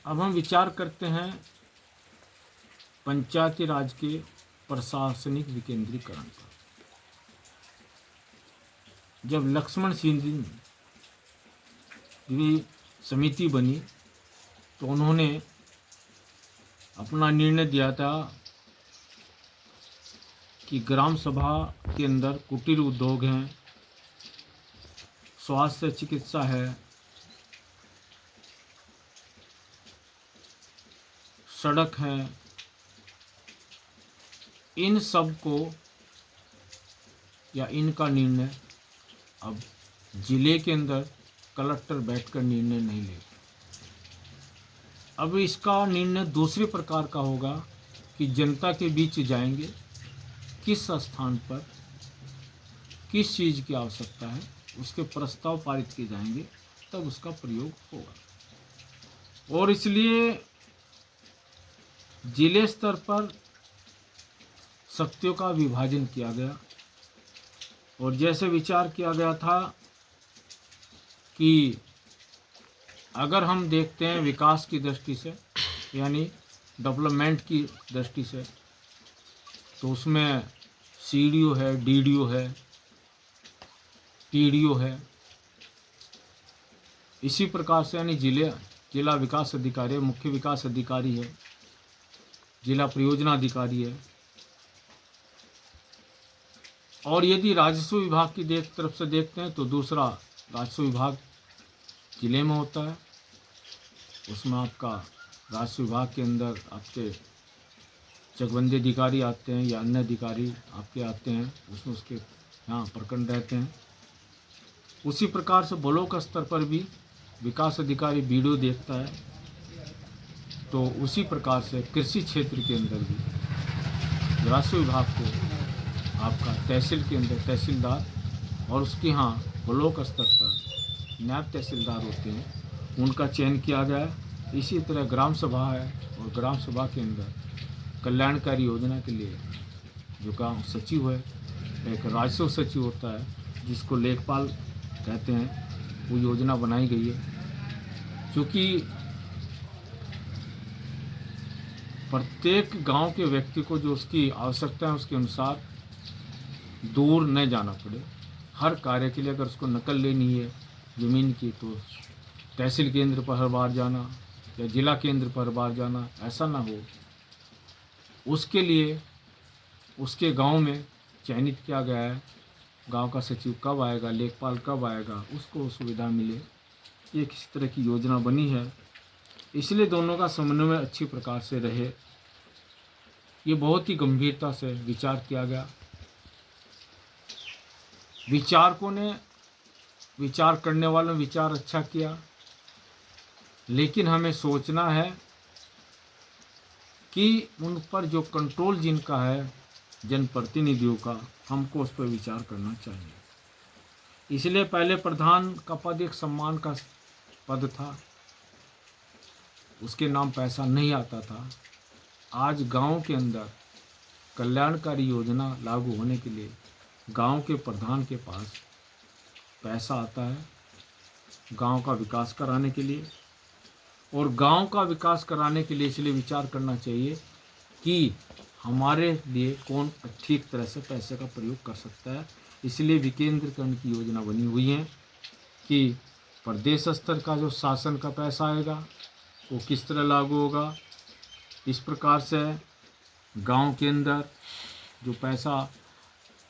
अब हम विचार करते हैं पंचायती राज के प्रशासनिक विकेंद्रीकरण पर। जब लक्ष्मण सिंह की समिति बनी तो उन्होंने अपना निर्णय दिया था कि ग्राम सभा के अंदर कुटीर उद्योग हैं, स्वास्थ्य चिकित्सा है, सड़क है, इन सब को या इनका निर्णय अब जिले के अंदर कलेक्टर बैठकर निर्णय नहीं ले। अब इसका निर्णय दूसरे प्रकार का होगा कि जनता के बीच जाएंगे, किस स्थान पर किस चीज़ की आवश्यकता है उसके प्रस्ताव पारित किए जाएंगे, तब उसका प्रयोग होगा। और इसलिए जिले स्तर पर शक्तियों का विभाजन किया गया और जैसे विचार किया गया था कि अगर हम देखते हैं विकास की दृष्टि से यानी डेवलपमेंट की दृष्टि से, तो उसमें सीडीओ है, डीडीओ है, टीडीओ है, इसी प्रकार से यानी जिला विकास अधिकारी है, मुख्य विकास अधिकारी है, जिला परियोजना अधिकारी है। और यदि राजस्व विभाग की तरफ से देखते हैं तो दूसरा राजस्व विभाग जिले में होता है, उसमें आपका राजस्व विभाग के अंदर आपके चकबंदी अधिकारी आते हैं या अन्य अधिकारी आपके आते हैं, उसमें उसके यहाँ प्रखंड रहते हैं। उसी प्रकार से ब्लॉक स्तर पर भी विकास अधिकारी बीडीओ देखता है, तो उसी प्रकार से कृषि क्षेत्र के अंदर भी राजस्व विभाग को आपका तहसील के अंदर तहसीलदार और उसके यहाँ ब्लॉक स्तर पर नायब तहसीलदार होते हैं, उनका चयन किया गया है। इसी तरह ग्राम सभा है और ग्राम सभा के अंदर कल्याणकारी योजना के लिए जो गांव सचिव है, एक राजस्व सचिव होता है जिसको लेखपाल कहते हैं, वो योजना बनाई गई है। क्योंकि प्रत्येक गांव के व्यक्ति को जो उसकी आवश्यकता है उसके अनुसार दूर न जाना पड़े। हर कार्य के लिए अगर उसको नकल लेनी है ज़मीन की तो तहसील केंद्र पर हर बार जाना या जिला केंद्र पर हर बार जाना, ऐसा ना हो। उसके लिए उसके गांव में चयनित किया गया है, गांव का सचिव कब आएगा, लेखपाल कब आएगा, उसको सुविधा मिले। ये किस तरह की योजना बनी है, इसलिए दोनों का समन्वय अच्छी प्रकार से रहे, ये बहुत ही गंभीरता से विचार किया गया। विचारकों ने विचार करने वालों ने विचार अच्छा किया, लेकिन हमें सोचना है कि उन पर जो कंट्रोल जिनका है जनप्रतिनिधियों का, हमको उस पर विचार करना चाहिए। इसलिए पहले प्रधान का पद एक सम्मान का पद था, उसके नाम पैसा नहीं आता था। आज गांव के अंदर कल्याणकारी योजना लागू होने के लिए गांव के प्रधान के पास पैसा आता है गांव का विकास कराने के लिए। और गांव का विकास कराने के लिए इसलिए विचार करना चाहिए कि हमारे लिए कौन ठीक तरह से पैसे का प्रयोग कर सकता है। इसलिए विकेंद्रीकरण की योजना बनी हुई है कि प्रदेश स्तर का जो शासन का पैसा आएगा वो किस तरह लागू होगा। इस प्रकार से गांव के अंदर जो पैसा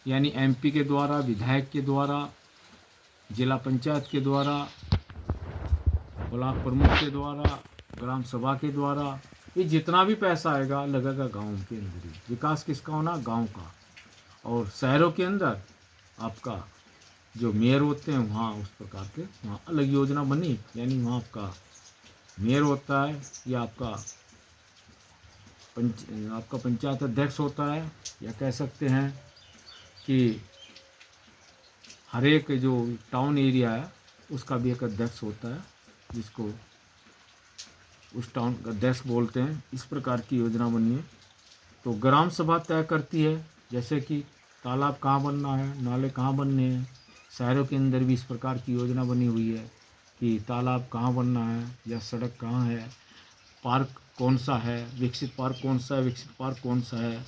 यानी एमपी के द्वारा, विधायक के द्वारा, जिला पंचायत के द्वारा, ब्लॉक प्रमुख के द्वारा, ग्राम सभा के द्वारा, ये जितना भी पैसा आएगा लगेगा गांव के अंदर ही। विकास किसका होना, गांव का। और शहरों के अंदर आपका जो मेयर होते हैं वहाँ उस प्रकार के वहाँ अलग योजना बनी, यानी वहाँ आपका मेयर होता है या आपका पंचायत अध्यक्ष होता है, या कह सकते हैं कि हर एक जो टाउन एरिया है उसका भी एक अध्यक्ष होता है जिसको उस टाउन का अध्यक्ष बोलते हैं। इस प्रकार की योजना बनी है। तो ग्राम सभा तय करती है जैसे कि तालाब कहाँ बनना है, नाले कहाँ बनने हैं। शहरों के अंदर भी इस प्रकार की योजना बनी हुई है कि तालाब कहाँ बनना है या सड़क कहाँ है, पार्क कौन सा है, विकसित पार्क कौन सा है, विकसित पार्क कौन सा है,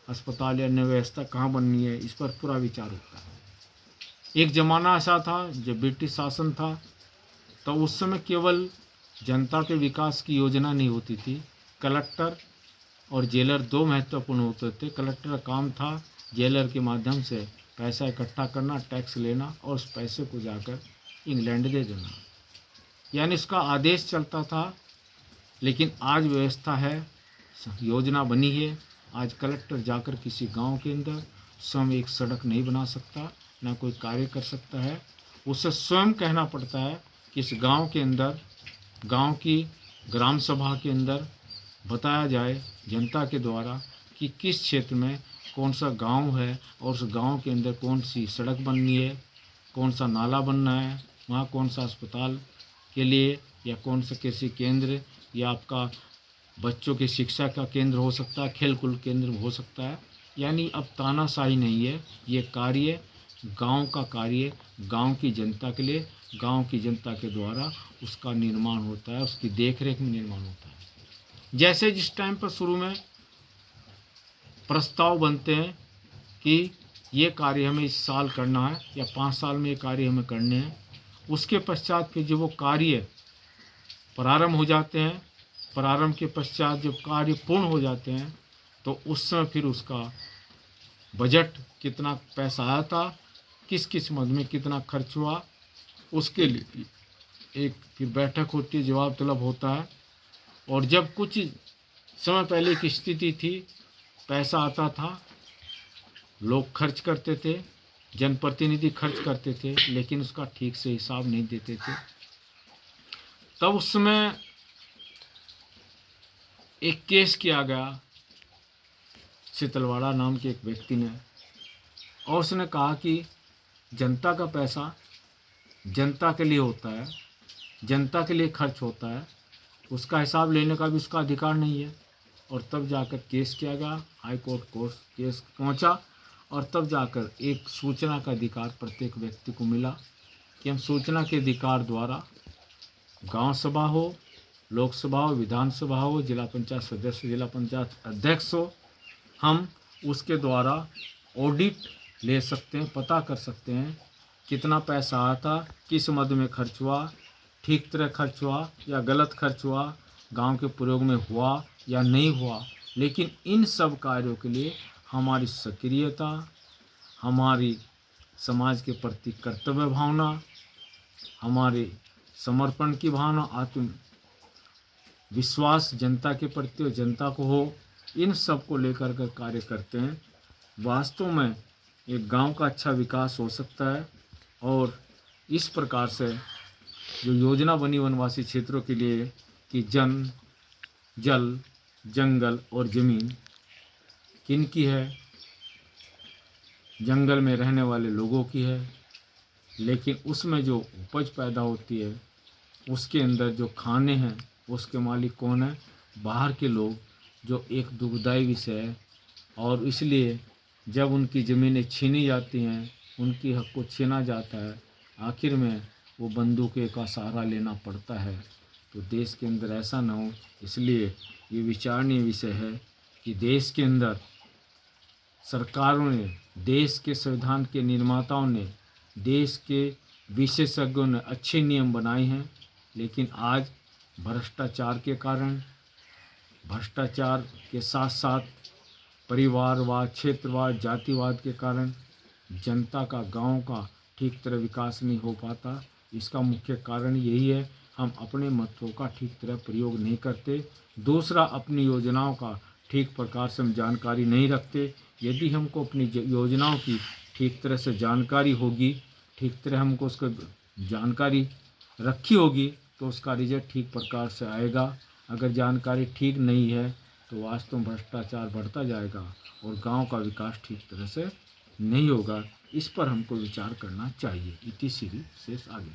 अस्पताल या अन्य व्यवस्था कहाँ बननी है, इस पर पूरा विचार होता है। एक ज़माना ऐसा था जब ब्रिटिश शासन था, तो उस समय केवल जनता के विकास की योजना नहीं होती थी। कलेक्टर और जेलर दो महत्वपूर्ण होते थे। कलेक्टर का काम था जेलर के माध्यम से पैसा इकट्ठा करना, टैक्स लेना और उस पैसे को जाकर इंग्लैंड दे देना, यानी उसका आदेश चलता था। लेकिन आज व्यवस्था है, योजना बनी है। आज कलेक्टर जाकर किसी गांव के अंदर स्वयं एक सड़क नहीं बना सकता, ना कोई कार्य कर सकता है। उसे स्वयं कहना पड़ता है कि इस गांव के अंदर, गांव की ग्राम सभा के अंदर बताया जाए जनता के द्वारा कि किस क्षेत्र में कौन सा गांव है और उस गांव के अंदर कौन सी सड़क बननी है, कौन सा नाला बनना है, वहाँ कौन सा अस्पताल के लिए या कौन सा कृषि केंद्र या आपका बच्चों की शिक्षा का केंद्र हो सकता है, खेल कूद केंद्र हो सकता है। यानी अब तानाशाही नहीं है, ये कार्य गांव का कार्य गांव की जनता के लिए, गांव की जनता के द्वारा उसका निर्माण होता है, उसकी देखरेख में निर्माण होता है। जैसे जिस टाइम पर शुरू में प्रस्ताव बनते हैं कि ये कार्य हमें इस साल करना है या 5 साल में ये कार्य हमें करने हैं, उसके पश्चात फिर जब वो कार्य प्रारंभ हो जाते हैं, प्रारंभ के पश्चात जब कार्य पूर्ण हो जाते हैं, तो उस समय फिर उसका बजट कितना पैसा आया था, किस किस मद में कितना खर्च हुआ, उसके लिए एक फिर बैठक होती है, जवाब तलब होता है। और जब कुछ समय पहले की स्थिति थी, पैसा आता था, लोग खर्च करते थे, जनप्रतिनिधि खर्च करते थे, लेकिन उसका ठीक से हिसाब नहीं देते थे। तब उस समय एक केस किया गया शीतलवाड़ा नाम के एक व्यक्ति ने, और उसने कहा कि जनता का पैसा जनता के लिए होता है, जनता के लिए खर्च होता है, उसका हिसाब लेने का भी उसका अधिकार नहीं है। और तब जाकर केस किया गया, हाई कोर्ट केस पहुंचा, और तब जाकर एक सूचना का अधिकार प्रत्येक व्यक्ति को मिला कि हम सूचना के अधिकार द्वारा गांव सभा हो, लोकसभा हो, विधानसभा हो, जिला पंचायत सदस्य, जिला पंचायत अध्यक्ष हो, हम उसके द्वारा ऑडिट ले सकते हैं, पता कर सकते हैं कितना पैसा आया था, किस मद में खर्च हुआ, ठीक तरह खर्च हुआ या गलत खर्च हुआ, गांव के प्रयोग में हुआ या नहीं हुआ। लेकिन इन सब कार्यों के लिए हमारी सक्रियता, हमारी समाज के प्रति कर्तव्य भावना, हमारे समर्पण की भावना, आत्म विश्वास जनता के प्रति और जनता को हो, इन सब को लेकर कर कार्य करते हैं। वास्तव में एक गांव का अच्छा विकास हो सकता है। और इस प्रकार से जो योजना बनी वनवासी क्षेत्रों के लिए कि जल, जंगल और ज़मीन किनकी है, जंगल में रहने वाले लोगों की है, लेकिन उसमें जो उपज पैदा होती है, उसके अंदर जो खाने हैं, उसके मालिक कौन है? बाहर के लोग, जो एक दुखदाई विषय है। और इसलिए जब उनकी ज़मीनें छीनी जाती हैं, उनकी हक को छीना जाता है, आखिर में वो बंदूकों का सहारा लेना पड़ता है। तो देश के अंदर ऐसा ना हो, इसलिए ये विचारणीय विषय है कि देश के अंदर सरकारों ने, देश के संविधान के निर्माताओं ने, देश के विशेषज्ञों ने अच्छे नियम बनाए हैं, लेकिन आज भ्रष्टाचार के कारण, भ्रष्टाचार के साथ साथ परिवारवाद, क्षेत्रवाद, जातिवाद के कारण जनता का, गांव का ठीक तरह विकास नहीं हो पाता। इसका मुख्य कारण यही है, हम अपने महत्वों का ठीक तरह प्रयोग नहीं करते। दूसरा, अपनी योजनाओं का ठीक प्रकार से हम जानकारी नहीं रखते। यदि हमको अपनी योजनाओं की ठीक तरह से जानकारी होगी, ठीक तरह हमको उसको जानकारी रखी होगी, तो उसका रिजल्ट ठीक प्रकार से आएगा। अगर जानकारी ठीक नहीं है तो वास्तव में भ्रष्टाचार बढ़ता जाएगा और गांव का विकास ठीक तरह से नहीं होगा। इस पर हमको विचार करना चाहिए। इति श्री शेष आगे।